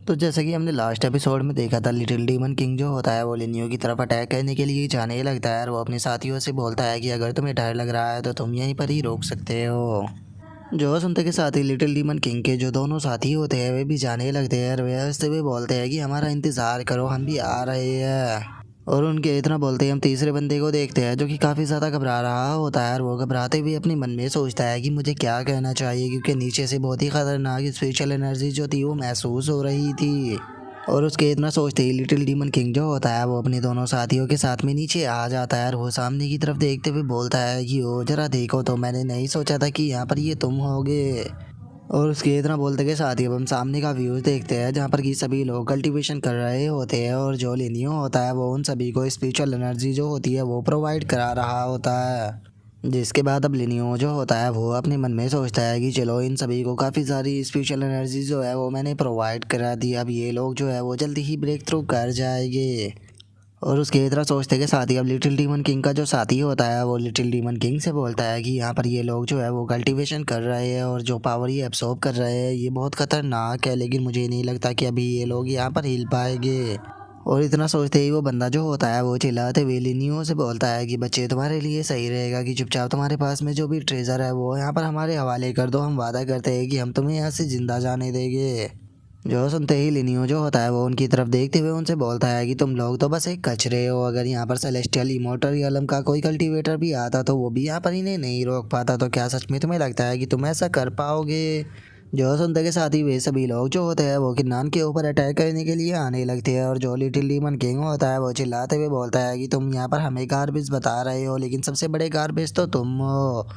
तो जैसा कि हमने लास्ट एपिसोड में देखा था, लिटिल डीमन किंग जो होता है वो लिनियो की तरफ अटैक करने के लिए जाने लगता है और वो अपने साथियों से बोलता है कि अगर तुम्हें डर लग रहा है तो तुम यहीं पर ही रोक सकते हो। जो सुनते के साथ ही लिटिल डीमन किंग के जो दोनों साथी होते हैं वे भी जाने लगते हैं और वे हंसते हुए बोलते हैं कि हमारा इंतज़ार करो, हम भी आ रहे हैं। और उनके इतना बोलते ही हम तीसरे बंदे को देखते हैं जो कि काफ़ी ज़्यादा घबरा रहा होता है और वो घबराते हुए अपने मन में सोचता है कि मुझे क्या कहना चाहिए, क्योंकि नीचे से बहुत ही ख़तरनाक स्पेशल एनर्जी जो थी वो महसूस हो रही थी। और उसके इतना सोचते ही लिटिल डीमन किंग जो होता है वो अपने दोनों साथियों के साथ में नीचे आ जाता है और वो सामने की तरफ देखते हुए बोलता है कि ओ जरा देखो, तो मैंने नहीं सोचा था कि यहाँ पर ये तुम होगे। और उसके इतना बोलते के साथ ही अब हम सामने का व्यूज़ देखते हैं जहाँ पर कि सभी लोग कल्टीवेशन कर रहे होते हैं और जो लिनियो होता है वो उन सभी को स्पिरिचुअल एनर्जी जो होती है वो प्रोवाइड करा रहा होता है। जिसके बाद अब लिनियो जो होता है वो अपने मन में सोचता है कि चलो इन सभी को काफ़ी सारी स्पिरिचुअल एनर्जी जो है वो मैंने प्रोवाइड करा दी, अब ये लोग जो है वो जल्दी ही ब्रेक थ्रू कर जाएंगे। और उसके इतना सोचते के साथ ही अब लिटिल डीमन किंग का जो साथी होता है वो लिटिल डीमन किंग से बोलता है कि यहाँ पर ये लोग जो है वो कल्टीवेशन कर रहे हैं और जो पावर ये एब्सॉर्ब कर रहे हैं ये बहुत खतरनाक है, लेकिन मुझे नहीं लगता कि अभी ये लोग यहाँ पर हिल पाएंगे। और इतना सोचते ही वो बंदा जो होता है वो चिल्लाते हुए लिनियो से बोलता है कि बच्चे तुम्हारे लिए सही रहेगा कि चुपचाप तुम्हारे पास में जो भी ट्रेजर है वो यहाँ पर हमारे हवाले कर दो, हम वादा करते हैं कि हम तुम्हें यहाँ से जिंदा जाने देंगे। जो सुनते ही लिनियो जो होता है वो उनकी तरफ देखते हुए उनसे बोलता है कि तुम लोग तो बस एक कचरे हो, अगर यहाँ पर सेलेस्टियल इमोर्टल रियलम का कोई कल्टीवेटर भी आता तो वो भी यहाँ पर इन्हें नहीं रोक पाता, तो क्या सच में तुम्हें लगता है कि तुम ऐसा कर पाओगे। जो सुनते के साथ ही वे सभी लोग जो होते हैं वो किन्नान के ऊपर अटैक करने के लिए आने लगते हैं और जो लिटिल डीमन किंग होता है वो चिल्लाते हुए बोलता है कि तुम यहाँ पर हमें गार्बेज बता रहे हो, लेकिन सबसे बड़े गार्बेज तो तुम हो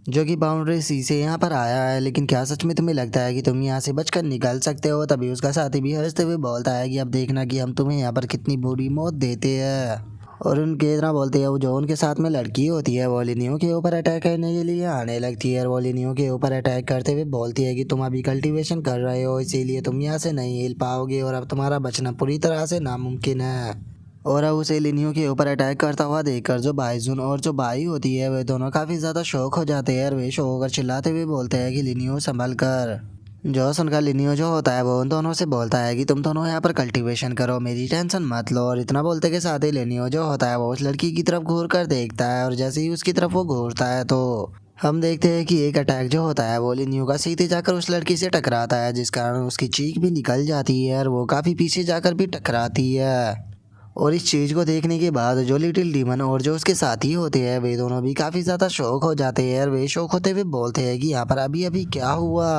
जो कि बाउंड्री सी से यहाँ पर आया है, लेकिन क्या सच में तुम्हें लगता है कि तुम यहाँ से बचकर निकल सकते हो। तभी उसका साथी भी हंसते हुए बोलता है कि अब देखना कि हम तुम्हें यहाँ पर कितनी बुरी मौत देते हैं। और उनके इतना बोलते हैं वो जो उनके साथ में लड़की होती है वो लिनियो के ऊपर अटैक करने के लिए आने लगती है और वो लिनियो के ऊपर अटैक करते हुए बोलती है कि तुम अभी कल्टीवेशन कर रहे हो इसीलिए तुम यहाँ से नहीं हिल पाओगे और अब तुम्हारा बचना पूरी तरह से नामुमकिन है। और अब उसे लिनियो के ऊपर अटैक करता हुआ देखकर जो बाइजुन और जो बाई होती है वे दोनों काफ़ी ज़्यादा शौक हो जाते हैं और वे शौक होकर चिल्लाते हुए बोलते हैं कि लिनियो संभल कर। जो सुनकर लिनियो जो होता है वो उन दोनों से बोलता है कि तुम दोनों यहाँ पर कल्टीवेशन करो, मेरी टेंशन मत लो। और इतना बोलते के साथ ही लिनियो जो होता है वो उस लड़की की तरफ घूर कर देखता है और जैसे ही उसकी तरफ वो घूरता है तो हम देखते हैं कि एक अटैक जो होता है वो लिनियो का सीधे जाकर उस लड़की से टकराता है, जिस कारण उसकी चीख भी निकल जाती है और वो काफ़ी पीछे जाकर भी टकराती है। और इस चीज़ को देखने के बाद जो लिटिल डीमन और जो उसके साथी होते हैं वे दोनों भी काफ़ी ज़्यादा शौक हो जाते हैं और वे शौक होते हुए बोलते हैं कि यहाँ पर अभी अभी क्या हुआ।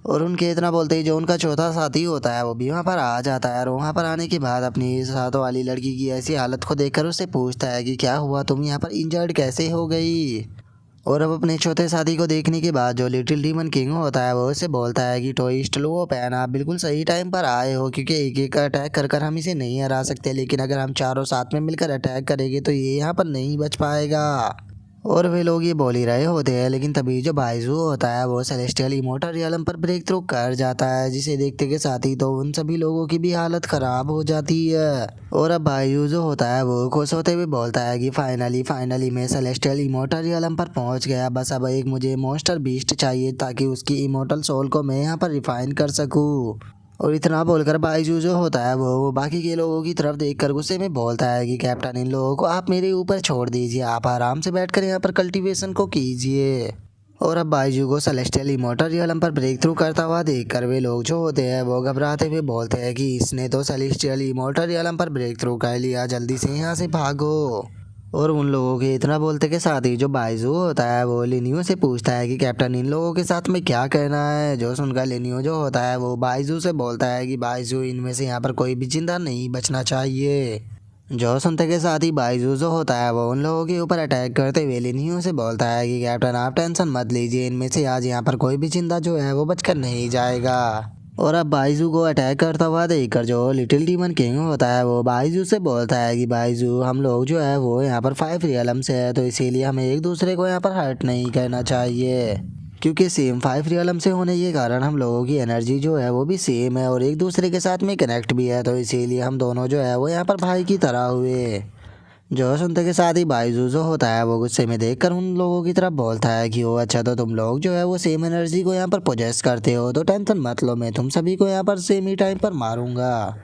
और उनके इतना बोलते ही जो उनका चौथा साथी होता है वो भी वहाँ पर आ जाता है और वहाँ पर आने के बाद अपनी साथ वाली लड़की की ऐसी हालत को देखकर उससे पूछता है कि क्या हुआ, तुम यहाँ पर इंजर्ड कैसे हो गई। और अब अपने चौथे साथी को देखने के बाद जो लिटिल डीमन किंग होता है वो उससे बोलता है कि टोइस्ट लो पैन, आप बिल्कुल सही टाइम पर आए हो, क्योंकि एक एक अटैक कर कर हम इसे नहीं हरा सकते, लेकिन अगर हम चारों साथ में मिलकर अटैक करेंगे तो ये यहाँ पर नहीं बच पाएगा। और वे लोग ये बोल ही रहे होते हैं, लेकिन तभी जो बाइजू होता है वो सेलेस्टियल इमोर्टल रियलम पर ब्रेक थ्रू कर जाता है, जिसे देखते के साथ ही तो उन सभी लोगों की भी हालत ख़राब हो जाती है। और अब बाइजू जो होता है वो खुश होते हुए बोलता है कि फाइनली फाइनली मैं सेलेस्टियल इमोर्टल रियलम पर पहुंच गया, बस अब एक मुझे मॉन्स्टर बीस्ट चाहिए ताकि उसकी इमोर्टल सोल को मैं यहाँ पर रिफाइन कर सकूँ। और इतना बोलकर बाइजू जो होता है वो बाकी के लोगों की तरफ देखकर गुस्से में बोलता है कि कैप्टन, इन लोगों को आप मेरे ऊपर छोड़ दीजिए, आप आराम से बैठकर यहाँ पर कल्टीवेशन को कीजिए। और अब बाइजू को सेलेस्टियल इमोर्टल रियलम पर ब्रेक थ्रू करता हुआ देखकर वे लोग जो होते हैं वो घबराते हुए बोलते हैं कि इसने तो सेलेस्टियल इमोर्टल रियलम पर ब्रेक थ्रू कर लिया, जल्दी से यहाँ से भागो। और उन लोगों के इतना बोलते के साथ ही जो बाइजू होता है वो लिनियो से पूछता है कि कैप्टन, इन लोगों के साथ में क्या कहना है। जो सुनकर लिनियो जो होता है वो बाइजू से बोलता है कि बाइजू, इनमें से यहाँ पर कोई भी जिंदा नहीं बचना चाहिए। जो सुनते के साथ ही बाइजू जो होता है वो उन लोगों के ऊपर अटैक करते हुए लिनियो से बोलता है कि कैप्टन, आप टेंशन मत लीजिए, इनमें से आज यहाँ पर कोई भी जिंदा जो है वो बचकर नहीं जाएगा। और अब बाइजू को अटैक करता हुआ देखकर जो लिटिल डीमन किंग होता है वो बाइजू से बोलता है कि बाइजू, हम लोग जो है वो यहाँ पर 5 रियलम से है, तो इसीलिए हमें एक दूसरे को यहाँ पर हर्ट नहीं करना चाहिए, क्योंकि सेम 5 रियलम से होने के कारण हम लोगों की एनर्जी जो है वो भी सेम है और एक दूसरे के साथ में कनेक्ट भी है, तो इसीलिए हम दोनों जो है वो यहाँ पर भाई की तरह हुए। जो सुनते के साथ ही बायजू जो होता है वो गुस्से में देखकर उन लोगों की तरफ बोलता है कि ओ अच्छा, तो तुम लोग जो है वो सेम एनर्जी को यहाँ पर पोजेस करते हो, तो टेंशन मत लो, मैं तुम सभी को यहाँ पर सेम ही टाइम पर मारूंगा।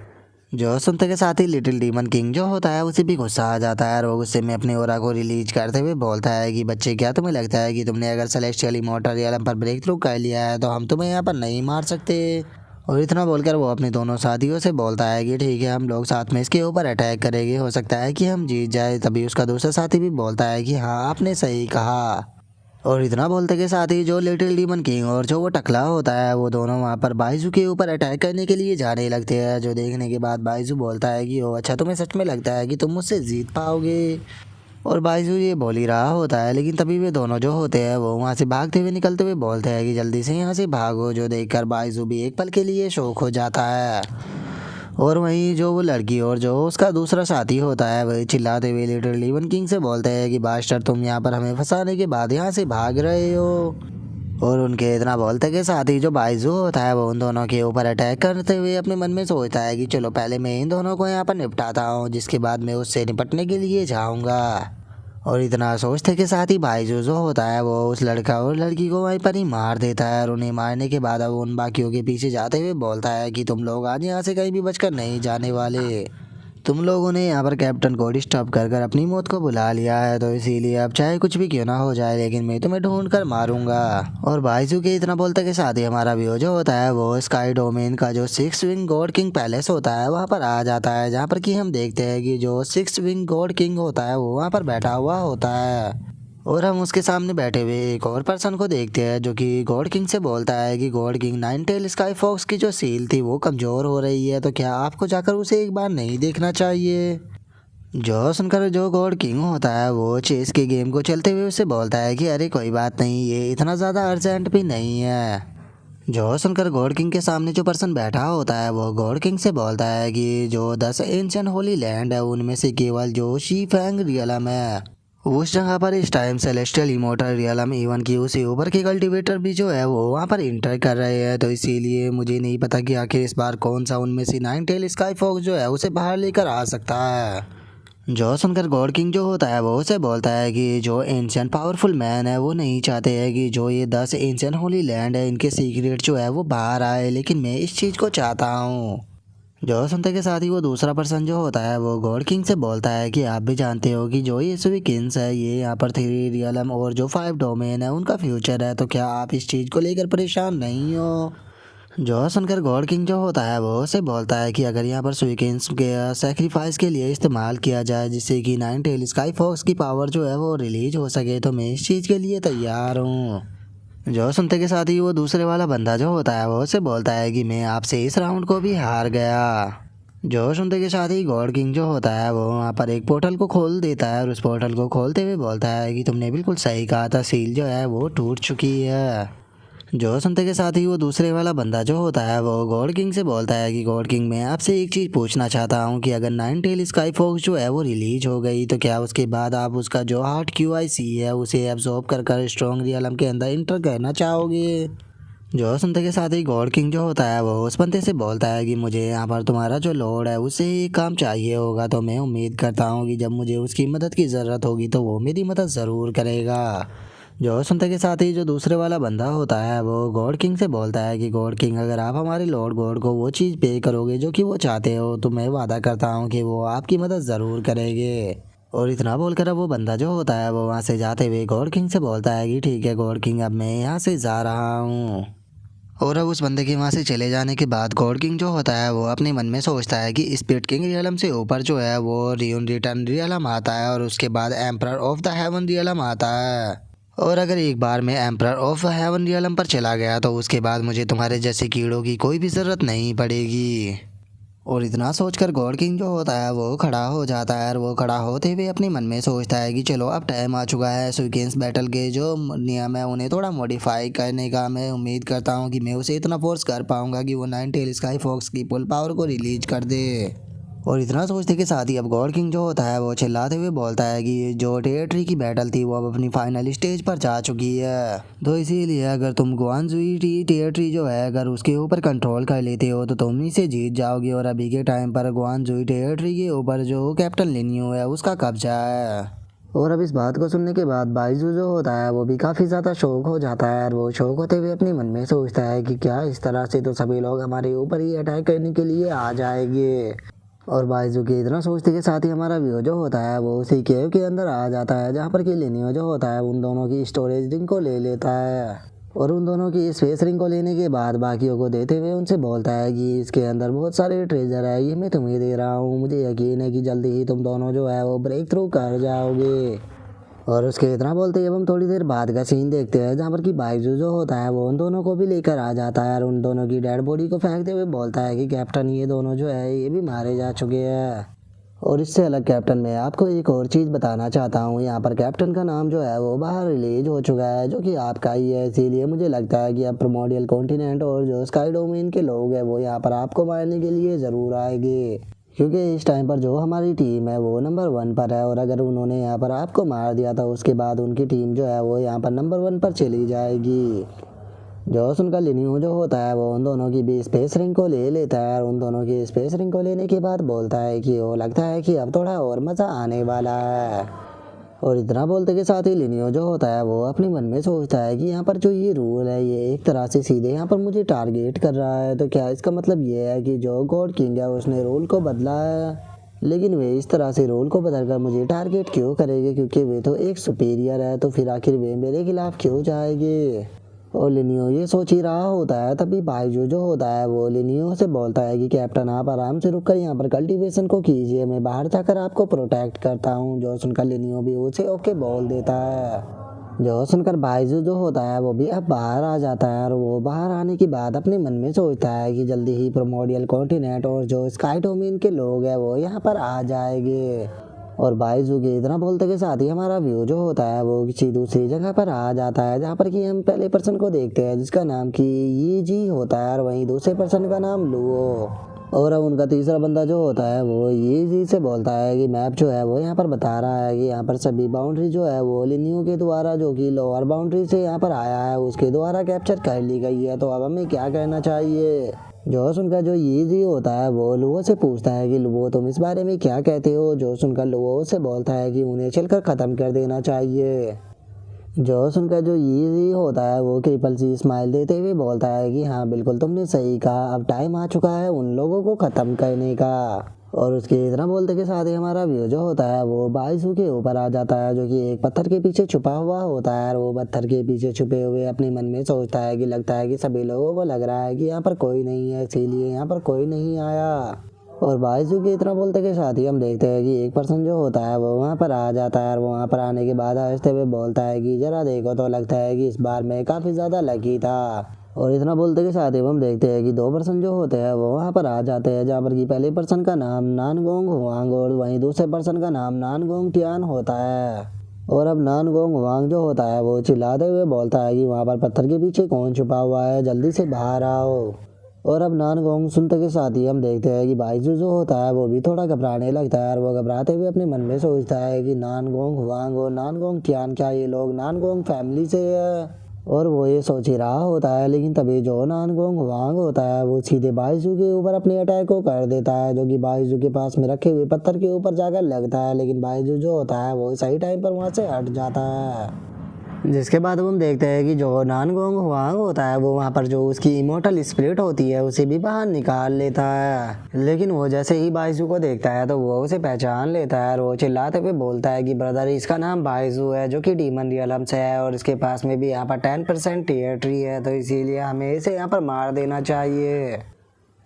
जो सुनते के साथ ही लिटिल डीमन किंग जो होता है उसे भी गुस्सा आ जाता है और वो गुस्से में अपने ओरा को रिलीज करते हुए बोलता है कि बच्चे, क्या तुम्हें लगता है कि तुमने अगर सेलेस्टियल इमॉर्टल रियलम पर ब्रेक थ्रू कर लिया है तो हम तुम्हें यहाँ पर नहीं मार सकते। और इतना बोलकर वो अपने दोनों साथियों से बोलता है कि ठीक है, हम लोग साथ में इसके ऊपर अटैक करेंगे, हो सकता है कि हम जीत जाए। तभी उसका दूसरा साथी भी बोलता है कि हाँ, आपने सही कहा। और इतना बोलते के साथ ही जो लिटिल डीमन किंग और जो वो टकला होता है वो दोनों वहाँ पर बाइजू के ऊपर अटैक करने के लिए जाने लगते हैं। जो देखने के बाद बाइजू बोलता है कि ओ अच्छा, तुम्हें सच में लगता है कि तुम मुझसे जीत पाओगे। और बाइजू ये बोल ही रहा होता है, लेकिन तभी वे दोनों जो होते हैं वो वहाँ से भागते हुए निकलते हुए बोलते हैं कि जल्दी से यहाँ से भागो। जो देखकर बाइजू भी एक पल के लिए शौक हो जाता है। और वहीं जो वो लड़की और जो उसका दूसरा साथी होता है वही चिल्लाते हुए लिटिल डीमन किंग से बोलते हैं कि बास्टर, तुम यहाँ पर हमें फंसाने के बाद यहाँ से भाग रहे हो। और उनके इतना बोलते के साथ ही जो बाइजू होता है वो उन दोनों के ऊपर अटैक करते हुए अपने मन में सोचता है कि चलो पहले मैं इन दोनों को यहाँ पर निपटाता हूँ, जिसके बाद मैं उससे निपटने के लिए जाऊँगा। और इतना सोचते के साथ ही बाइजू जो होता है वो उस लड़का और लड़की को वहीं पर ही मार देता है। और उन्हें मारने के बाद अब उन बाकियों के पीछे जाते हुए बोलता है कि तुम लोग आज यहाँ से कहीं भी बचकर नहीं जाने वाले। तुम लोगों ने यहाँ पर कैप्टन को डिस्टर्ब कर कर अपनी मौत को बुला लिया है, तो इसीलिए अब चाहे कुछ भी क्यों ना हो जाए, लेकिन मैं तुम्हें ढूंढ कर मारूंगा। और बाइजू के इतना बोलते के साथ ही हमारा व्यू जो होता है वो स्काई डोमेन का जो six wing God king palace होता है वहाँ पर आ जाता है, जहाँ पर कि हम देखते हैं कि जो सिक्स विंग गॉड किंग होता है वो वहाँ पर बैठा हुआ होता है। और हम उसके सामने बैठे हुए एक और पर्सन को देखते हैं जो कि गॉड किंग से बोलता है कि god king, nine tail sky fox की जो सील थी वो कमज़ोर हो रही है, तो क्या आपको जाकर उसे एक बार नहीं देखना चाहिए। जो सुनकर जो गॉड किंग होता है वो चेस के गेम को चलते हुए उससे बोलता है कि अरे कोई बात नहीं, ये इतना ज़्यादा अर्जेंट भी नहीं है। जो सुनकर गॉड किंग के सामने जो पर्सन बैठा होता है वो गॉड किंग से बोलता है कि जो 10 एंशिएंट होली लैंड है उनमें से केवल जो शी फैंग रियलम है, उस जगह पर इस time celestial immortal realm even की उसी ऊपर के कल्टीवेटर भी जो है वो वहाँ पर इंटर कर रहे हैं। तो इसीलिए मुझे नहीं पता कि आखिर इस बार कौन सा उनमें से नाइन टेल स्काई फॉक्स जो है उसे बाहर लेकर आ सकता है। जो सुनकर गॉड किंग जो होता है वो उसे बोलता है कि जो एंशियंट पावरफुल मैन है वो नहीं चाहते हैं कि जो ये 10 एंशियंट होली लैंड है इनके सीक्रेट जो है वो बाहर आए, लेकिन मैं इस चीज़ को चाहता हूँ। जो सुनते के साथ ही वो दूसरा पर्सन जो होता है वो गॉड किंग से बोलता है कि आप भी जानते हो कि जो ये सभी किंग्स है ये यहाँ पर थ्री रियलम और जो 5 डोमेन है उनका फ्यूचर है, तो क्या आप इस चीज़ को लेकर परेशान नहीं हो। जो सुनकर गॉड किंग जो होता है वो उसे बोलता है कि अगर यहाँ पर स्वीकेंस के सेक्रीफाइस के लिए इस्तेमाल किया जाए जिससे कि नाइन टेल स्काई फॉक्स की पावर जो है वो रिलीज हो सके, तो मैं इस चीज़ के लिए तैयार हूँ। जो सुनते के साथ ही वो दूसरे वाला बंदा जो होता है वो उसे बोलता है कि मैं आपसे इस राउंड को भी हार गया। जो सुनते के साथ ही गॉड किंग जो होता है वो वहाँ पर एक पोर्टल को खोल देता है और उस पोर्टल को खोलते हुए बोलता है कि तुमने बिल्कुल सही कहा था, सील जो है वो टूट चुकी है। जो सुनते के साथ ही वो दूसरे वाला बंदा जो होता है वो गॉड किंग से बोलता है कि गॉड किंग, मैं आपसे एक चीज़ पूछना चाहता हूँ कि अगर नाइन टेल स्काई फॉक्स जो है वो रिलीज हो गई तो क्या उसके बाद आप उसका जो हार्ट QIC है उसे एब्जॉर्ब कर कर स्ट्रॉन्ग रियलम के अंदर इंटर करना चाहोगे। जो सुनते के साथ ही गॉड किंग जो होता है वो उस बंदे से बोलता है कि मुझे यहाँ पर तुम्हारा जो लॉर्ड है उससे ही काम चाहिए होगा, तो मैं उम्मीद करता हूँ कि जब मुझे उसकी मदद की ज़रूरत होगी तो वो मेरी मदद ज़रूर करेगा। जो सुनते के साथ ही जो दूसरे वाला बंदा होता है वो गॉड किंग से बोलता है कि गॉड किंग, अगर आप हमारे लॉर्ड गॉड को वो चीज़ पे करोगे जो कि वो चाहते हो तो मैं वादा करता हूँ कि वो आपकी मदद ज़रूर करेंगे। और इतना बोलकर अब वो बंदा जो होता है वो वहाँ से जाते हुए गॉड किंग से बोलता है कि ठीक है गॉड किंग, अब मैं यहाँ से जा रहा हूँ। और अब उस बंदे के वहाँ से चले जाने के बाद गॉड किंग जो होता है वो अपने मन में सोचता है कि स्पिरिट किंग रियलम से ऊपर जो है वो रियून रिटर्न रियलम आता है और उसके बाद emperor of the haven realm आता है। और अगर एक बार मैं एम्परर ऑफ हेवन रियलम पर चला गया तो उसके बाद मुझे तुम्हारे जैसे कीड़ों की कोई भी ज़रूरत नहीं पड़ेगी। और इतना सोचकर गॉड किंग जो होता है वो खड़ा हो जाता है और वो खड़ा होते हुए अपने मन में सोचता है कि चलो अब टाइम आ चुका है सीक्वेंस बैटल के जो नियम है उन्हें थोड़ा मॉडिफाई करने का। मैं उम्मीद करता हूँ कि मैं उसे इतना फोर्स कर पाऊँगा कि वो नाइन टेल स्काई फॉक्स की फुल पावर को रिलीज कर दे। और इतना सोचते के साथ ही अब गॉड किंग जो होता है वो चिल्लाते हुए बोलता है कि जो टेरिटरी की बैटल थी वो अब अपनी फाइनल स्टेज पर जा चुकी है। तो इसीलिए अगर तुम गुआनजुई टेरिटरी जो है अगर उसके ऊपर कंट्रोल कर लेते हो तो तुम इसे जीत जाओगे। और अभी के टाइम पर गुआनजुई टेरिटरी के ऊपर जो कैप्टन लिनियो है उसका कब्जा है। और अब इस बात को सुनने के बाद बाइजू जो होता है वो भी काफ़ी ज़्यादा शौक हो जाता है। और वो शौक होते हुए अपने मन में सोचता है कि क्या इस तरह से तो सभी लोग हमारे ऊपर ही अटैक करने के लिए आ जाएंगे। और बाइजू के इतना सोचते के साथ ही हमारा व्यू जो होता है वो उसी केव के अंदर आ जाता है, जहाँ पर कि लिनियो जो होता है उन दोनों की स्टोरेज रिंग को ले लेता है। और उन दोनों की स्पेस रिंग को लेने के बाद बाकियों को देते हुए उनसे बोलता है कि इसके अंदर बहुत सारे ट्रेजर है, ये मैं तुम्हें दे रहा हूँ, मुझे यकीन है कि जल्दी ही तुम दोनों जो है वो ब्रेक थ्रू कर जाओगे। और उसके इतना बोलते ही अब हम थोड़ी देर बाद का सीन देखते हैं, जहाँ पर कि बाइजू जो होता है वो उन दोनों को भी लेकर आ जाता है और उन दोनों की डेड बॉडी को फेंकते हुए बोलता है कि कैप्टन ये दोनों जो है ये भी मारे जा चुके हैं। और इससे अलग कैप्टन मैं आपको एक और चीज़ बताना चाहता हूँ, यहाँ पर कैप्टन का नाम जो है वो बाहर रिलीज हो चुका है जो कि आपका ही है। इसीलिए मुझे लगता है कि अब प्रोमोडियल कॉन्टिनेंट और जो स्काई डोमेन के लोग हैं वो यहाँ पर आपको मारने के लिए ज़रूर आएंगे, क्योंकि इस टाइम पर जो हमारी टीम है वो नंबर 1 पर है। और अगर उन्होंने यहाँ पर आपको मार दिया तो उसके बाद उनकी टीम जो है वो यहाँ पर नंबर 1 पर चली जाएगी। जो सुनकर लिनियो जो होता है वो उन दोनों की भी स्पेस रिंग को ले लेता है और उन दोनों की स्पेस रिंग को लेने के बाद बोलता है कि वो लगता है कि अब थोड़ा और मज़ा आने वाला है। और इतना बोलते के साथ ही लिनियो जो होता है वो अपने मन में सोचता है कि यहाँ पर जो ये रूल है ये एक तरह से सीधे यहाँ पर मुझे टारगेट कर रहा है, तो क्या इसका मतलब ये है कि जो गॉड किंग है उसने रूल को बदला है, लेकिन वे इस तरह से रूल को बदलकर मुझे टारगेट क्यों करेंगे, क्योंकि वे तो एक सुपीरियर है, तो फिर आखिर वे मेरे खिलाफ क्यों जाएंगे। और लिनियो ये सोच ही रहा होता है, तभी बाइजू जो होता है वो लिनियो से बोलता है कि कैप्टन आप आराम से रुककर यहाँ पर कल्टीवेशन को कीजिए, मैं बाहर जाकर आपको प्रोटेक्ट करता हूँ। जो सुनकर लिनियो भी उसे ओके बोल देता है। जो सुनकर बाइजू जो होता है वो भी अब बाहर आ जाता है और वो बाहर आने के बाद अपने मन में सोचता है कि जल्दी ही प्रोमोडियल कॉन्टिनेंट और जो स्काई डोमेन के लोग हैं वो यहाँ पर आ जाएंगे। और बाइजू के इतना बोलते के साथ ही हमारा व्यू जो होता है वो किसी दूसरी जगह पर आ जाता है, जहाँ पर कि हम पहले पर्सन को देखते हैं जिसका नाम कि ये जी होता है और वहीं दूसरे पर्सन का नाम लुओ। और अब उनका तीसरा बंदा जो होता है वो ये जी से बोलता है कि मैप जो है वो यहाँ पर बता रहा है कि यहाँ पर सभी बाउंड्री जो है वो लिनियो के द्वारा जो कि लोअर बाउंड्री से यहाँ पर आया है उसके द्वारा कैप्चर कर ली गई है, तो अब हमें क्या करना चाहिए। जो सुनकर जो ये जी होता है वो लुओ से पूछता है कि लुओ तुम इस बारे में क्या कहते हो। जो सुनकर लुओ से बोलता है कि उन्हें चलकर ख़त्म कर देना चाहिए। जो सुनकर जो ये जी होता है वो ट्रिपल सी स्माइल देते हुए बोलता है कि हाँ बिल्कुल तुमने सही कहा, अब टाइम आ चुका है उन लोगों को ख़त्म करने का। और उसके इतना बोलते के साथ ही हमारा व्यू जो होता है वो बाइजू के ऊपर आ जाता है, जो कि एक पत्थर के पीछे छुपा हुआ होता है। और वो पत्थर के पीछे छुपे हुए अपने मन में सोचता है कि लगता है कि सभी लोगों को लग रहा है कि यहाँ पर कोई नहीं है, इसीलिए यहाँ पर कोई नहीं आया। और बाइजू के इतना बोलते के साथ ही हम देखते हैं कि एक पर्सन जो होता है वो वहाँ पर आ जाता है और वहाँ पर आने के बाद हंसते हुए बोलता है कि जरा देखो तो लगता है कि इस बार मैं काफ़ी ज़्यादा लकी था। और इतना बोलते के साथ ही हम देखते हैं कि दो पर्सन जो होते हैं वो वहाँ पर आ जाते हैं, जहाँ पर कि पहले पर्सन का नाम नानगोंग हुआंग और वहीं दूसरे पर्सन का नाम नानगोंग टियान होता है। और अब नानगोंग हुआंग जो होता है वो चिल्लाते हुए बोलता है कि वहाँ पर पत्थर के पीछे कौन छुपा हुआ है, जल्दी से बाहर आओ। और अब नानगोंग सुनते के साथ ही हम देखते हैं कि बाइजू जो होता है वो भी थोड़ा घबराने लगता है और वो घबराते हुए अपने मन में सोचता है कि नानगोंग हुआंग और नानगोंग टियान क्या ये लोग नानगोंग फैमिली से है। और वो ये सोच ही रहा होता है, लेकिन तभी जो नानगोंग हुआंग होता है वो सीधे बाइजू के ऊपर अपने अटैक को कर देता है, जो कि बाइजू के पास में रखे हुए पत्थर के ऊपर जाकर लगता है। लेकिन बाइजू जो होता है वो सही टाइम पर वहाँ से हट जाता है। जिसके बाद हम देखते हैं कि जो नानगोंग हुआंग होता है वो वहाँ पर जो उसकी इमोर्टल स्पिरिट होती है उसे भी बाहर निकाल लेता है। लेकिन वो जैसे ही बाइजू को देखता है तो वो उसे पहचान लेता है और वो चिल्लाते हुए बोलता है कि ब्रदर इसका नाम बाइजू है जो कि डीमन रियलम से है और इसके पास में भी यहाँ पर 10% टेरिटरी है, तो इसीलिए हमें इसे यहाँ पर मार देना चाहिए।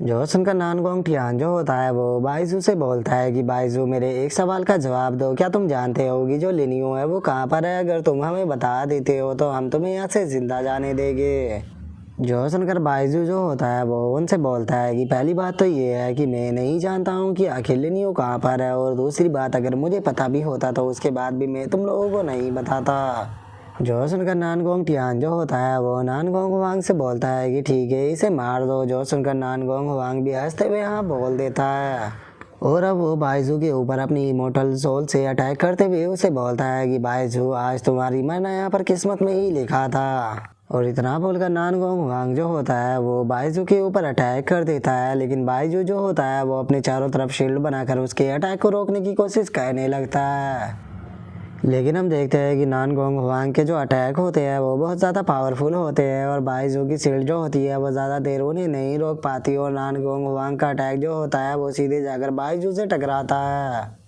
जो सुनकर नानगोंग टियान जो होता है वो बाइजू से बोलता है कि बाइजू मेरे एक सवाल का जवाब दो, क्या तुम जानते हो कि जो लिनियो है वो कहाँ पर है? अगर तुम हमें बता देते हो तो हम तुम्हें यहाँ से जिंदा जाने देंगे। जो सुनकर बाइजू जो होता है वो उनसे बोलता है कि पहली बात तो ये है कि मैं नहीं जानता हूँ कि आखिर लिनियो कहाँ पर है, और दूसरी बात अगर मुझे पता भी होता तो उसके बाद भी मैं तुम लोगों को नहीं बताता। जो सुनकर नानगोंग टियान जो होता है वो नानगोंग हुआंग से बोलता है कि ठीक है इसे मार दो। जो सुनकर नानगोंग हुआंग भी हंसते हुए हाँ बोल देता है। और अब वो बाइजू के ऊपर अपनी इमोर्टल सोल से अटैक करते हुए उसे बोलता है कि बाइजू आज तुम्हारी मरना यहाँ पर किस्मत में ही लिखा था। और इतना बोलकर नानगोंग हुआंग जो होता है वो बाइजू के ऊपर अटैक कर देता है, लेकिन बाइजू जो होता है वो अपने चारों तरफ शील्ड बनाकर उसके अटैक को रोकने की कोशिश करने लगता है। लेकिन हम देखते हैं कि नानगोंग हुआंग के जो अटैक होते हैं वो बहुत ज़्यादा पावरफुल होते हैं और बाइजू की शील्ड जो होती है वो ज़्यादा देर उन्हें नहीं रोक पाती और नानगोंग हुआंग का अटैक जो होता है वो सीधे जाकर बाइजू से टकराता है।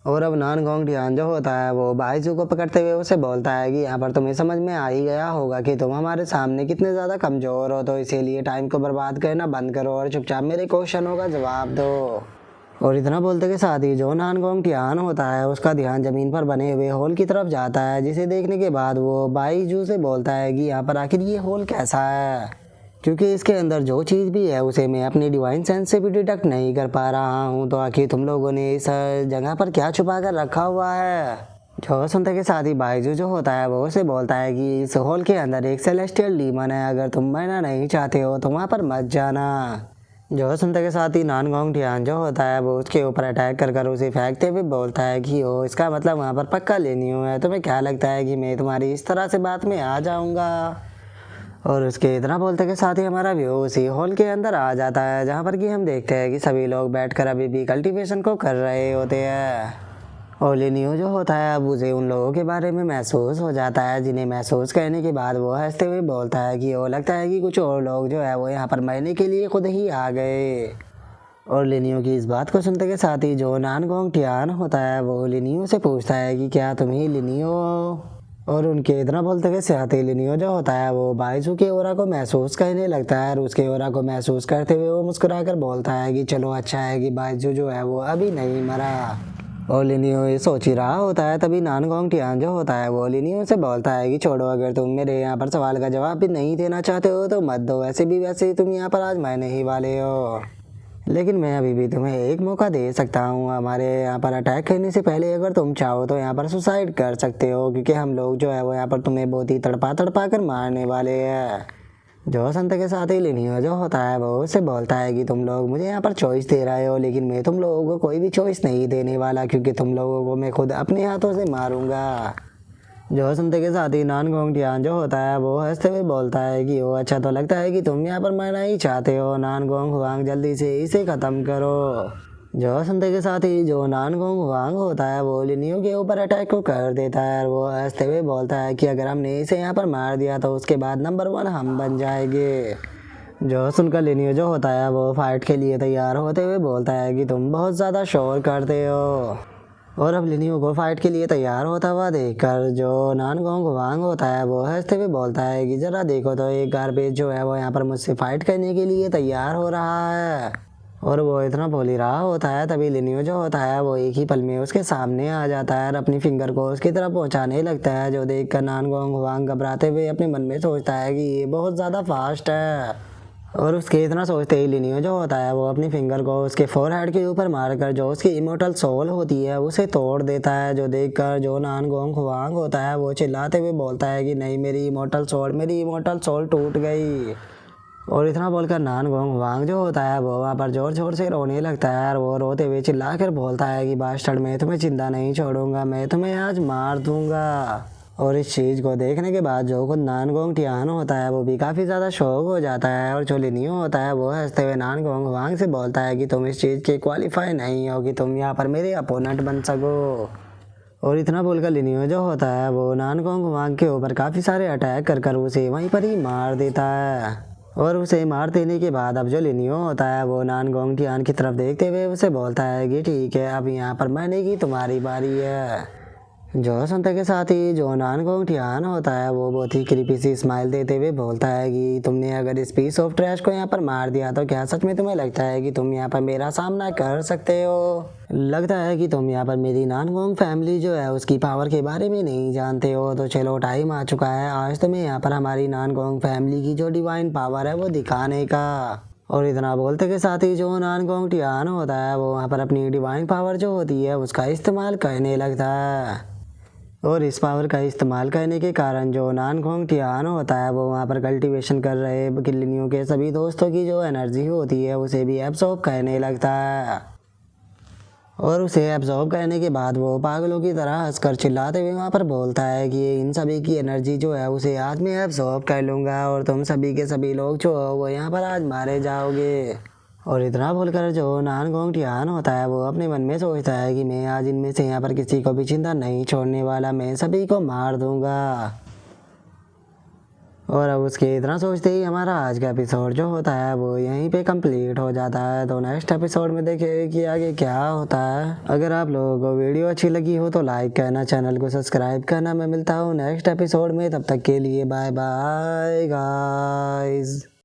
और अब नानगोंग टियान जो होता है वो बाइजू को पकड़ते हुए उसे बोलता है कि यहाँ पर तुम्हें समझ में आ ही गया होगा कि तुम हमारे सामने कितने ज़्यादा कमज़ोर हो, तो इसीलिए टाइम को बर्बाद करना बंद करो और चुपचाप मेरे क्वेश्चनों का जवाब दो। और इतना बोलते के साथ ही जो नानगोंग टियान होता है उसका ध्यान ज़मीन पर बने हुए होल की तरफ जाता है, जिसे देखने के बाद वो बाइजू से बोलता है कि यहाँ पर आखिर ये होल कैसा है, क्योंकि इसके अंदर जो चीज़ भी है उसे मैं अपनी डिवाइन सेंस से भी डिटेक्ट नहीं कर पा रहा हूँ, तो आखिर तुम लोगों ने इस जगह पर क्या छुपा कर रखा हुआ है। जो सुनते के साथ ही बाइजू जो होता है वो उसे बोलता है कि इस हॉल के अंदर एक सेलेस्टियल डीमन है, अगर तुम मरना नहीं चाहते हो तो वहाँ पर मत जाना। जो सुनते के साथ ही नानगोंग टियान जो होता है वो उसके ऊपर अटैक कर कर उसे फेंकते हुए बोलता है कि ओ इसका मतलब वहाँ पर पक्का लेनियो है, तुम्हें क्या लगता है कि मैं तुम्हारी इस तरह से बात में आ जाऊँगा। और उसके इतना बोलते के साथ ही हमारा व्यू उसी हॉल के अंदर आ जाता है, जहाँ पर कि हम देखते हैं कि सभी लोग बैठकर अभी भी कल्टीवेशन को कर रहे होते हैं। और लिनियो जो होता है अब उसे उन लोगों के बारे में महसूस हो जाता है, जिन्हें महसूस करने के बाद वो हंसते हुए बोलता है कि वो लगता है कि कुछ और लोग जो है वो यहाँ पर मरने के लिए खुद ही आ गए। और लिनियो की इस बात को सुनते के साथ ही जो नानगोंग टियान होता है वो लिनियो से पूछता है कि क्या तुम ही लिनियो हो। और उनके इतना बोलते के साथ ही लिनियो जो होता है वो बाइजू के ओरा को महसूस करने लगता है और उसके ओरा को महसूस करते हुए वो मुस्कुराकर बोलता है कि चलो अच्छा है कि बाइजू जो है वो अभी नहीं मरा। और लिनियो ये सोच ही रहा होता है, तभी नानगोंग टियान जो होता है वो लिनियो से बोलता है कि छोड़ो, अगर तुम मेरे यहाँ पर सवाल का जवाब भी नहीं देना चाहते हो तो मत दो, वैसे ही तुम यहाँ पर आज मरने ही वाले हो, लेकिन मैं अभी भी तुम्हें एक मौका दे सकता हूँ। हमारे यहाँ पर अटैक करने से पहले अगर तुम चाहो तो यहाँ पर सुसाइड कर सकते हो, क्योंकि हम लोग जो है वो यहाँ पर तुम्हें बहुत ही तड़पा तड़पा कर मारने वाले हैं। जो संत के साथ ही लिनियो जो होता है वो उससे बोलता है कि तुम लोग मुझे यहाँ पर चॉइस दे रहे हो, लेकिन मैं तुम लोगों को कोई भी चॉइस नहीं देने वाला, क्योंकि तुम लोगों को मैं खुद अपने हाथों से मारूंगा। जो सुनते के साथ ही नानगोंग टियान जो होता है वो हंसते हुए बोलता है कि वो अच्छा तो लगता है कि तुम यहाँ पर मरना ही चाहते हो, नानगोंग हुआंग जल्दी से इसे ख़त्म करो। जो सुनते के साथ ही जो नानगोंग हुआंग होता है वो लिनियो के ऊपर अटैक को कर देता है और वो हंसते हुए बोलता है कि अगर हमने इसे यहाँ पर मार दिया तो उसके बाद नंबर 1 हम बन जाएंगे। जो सुनकर लिनियो जो होता है वो फाइट के लिए तैयार होते हुए बोलता है कि तुम बहुत ज़्यादा शोर करते हो। और अब लिनियो को फाइट के लिए तैयार होता हुआ देखकर जो नानगोंग हुआंग होता है वो हंसते हुए बोलता है कि जरा देखो तो एक गार्बेज जो है वो यहाँ पर मुझसे फाइट करने के लिए तैयार हो रहा है। और वो इतना बोल ही रहा होता है, तभी लिनियो जो होता है वो एक ही पल में उसके सामने आ जाता है और अपनी फिंगर को उसकी तरफ पहुंचाने लगता है, जो देखकर नानगोंग हुआंग घबराते हुए अपने मन में सोचता है कि ये बहुत ज़्यादा फास्ट है। और उसके इतना सोचते ही लिनियो जो होता है वो अपनी फिंगर को उसके फोरहेड के ऊपर मारकर जो उसकी इमोर्टल सोल होती है उसे तोड़ देता है, जो देखकर जो नानगोंग हुआंग होता है वो चिल्लाते हुए बोलता है कि नहीं, मेरी इमोर्टल सोल टूट गई। और इतना बोलकर नानगोंग हुआंग जो होता है वो वहाँ पर जोर जोर से रोने लगता है और वो रोते हुए चिल्ला कर बोलता है कि बास्टर्ड, मैं तुम्हें जिंदा नहीं छोड़ूंगा, मैं तुम्हें आज मार दूंगा। और इस चीज़ को देखने के बाद जो खुद नानगोंग टियान होता है वो भी काफ़ी ज़्यादा शौक हो जाता है और जो लिनियो होता है वो हंसते हुए नानगोंग हुआंग से बोलता है कि तुम इस चीज़ के क्वालिफाई नहीं हो कि तुम यहाँ पर मेरे अपोनेंट बन सको। और इतना बोलकर लिनियो जो होता है वो नानगोंग हुआंग के ऊपर काफ़ी सारे अटैक कर कर उसे वहीं पर ही मार देता है। और उसे मार देने के बाद अब जो लिनियो होता है वो नानगोंग टियान की तरफ देखते हुए उसे बोलता है कि ठीक है, अब यहाँ पर मरने की तुम्हारी बारी है। जो सुनते के साथ ही जो नानगोंग टियान होता है वो बहुत ही क्रीपी सी स्माइल देते हुए बोलता है कि तुमने अगर इस पीस ऑफ ट्रैश को यहाँ पर मार दिया तो क्या सच में तुम्हें लगता है कि तुम यहाँ पर मेरा सामना कर सकते हो? लगता है कि तुम यहाँ पर मेरी नानगोंग फैमिली जो है उसकी पावर के बारे में नहीं जानते हो, तो चलो टाइम आ चुका है आज तुम्हें यहाँ पर हमारी नानगोंग फैमिली की जो डिवाइन पावर है वो दिखाने का। और इतना बोलते के साथ ही जो नानगोंग टियान होता है वो वहाँ पर अपनी डिवाइन पावर जो होती है उसका इस्तेमाल करने लगता है। और इस पावर का इस्तेमाल करने के कारण जो नानगोंग टियान होता है वो वहाँ पर कल्टीवेशन कर रहे लिनियो के सभी दोस्तों की जो एनर्जी होती है उसे भी एब्सॉर्ब करने लगता है। और उसे एब्जॉर्ब करने के बाद वो पागलों की तरह हंसकर चिल्लाते हुए वहाँ पर बोलता है कि इन सभी की एनर्जी जो है उसे आज मैं एब्जॉर्ब कर लूँगा और तुम सभी के सभी लोग जो हो वो यहाँ पर आज मारे जाओगे। और इतना बोलकर जो नानगोंग टियान होता है वो अपने मन में सोचता है कि मैं आज इनमें से यहाँ पर किसी को भी चिंता नहीं छोड़ने वाला, मैं सभी को मार दूँगा। और अब उसके इतना सोचते ही हमारा आज का एपिसोड जो होता है वो यहीं पे कंप्लीट हो जाता है। तो नेक्स्ट एपिसोड में देखें कि आगे क्या होता है। अगर आप लोगों को वीडियो अच्छी लगी हो तो लाइक करना, चैनल को सब्सक्राइब करना। मैं मिलता हूँ नेक्स्ट एपिसोड में, तब तक के लिए बाय बाय गाइस।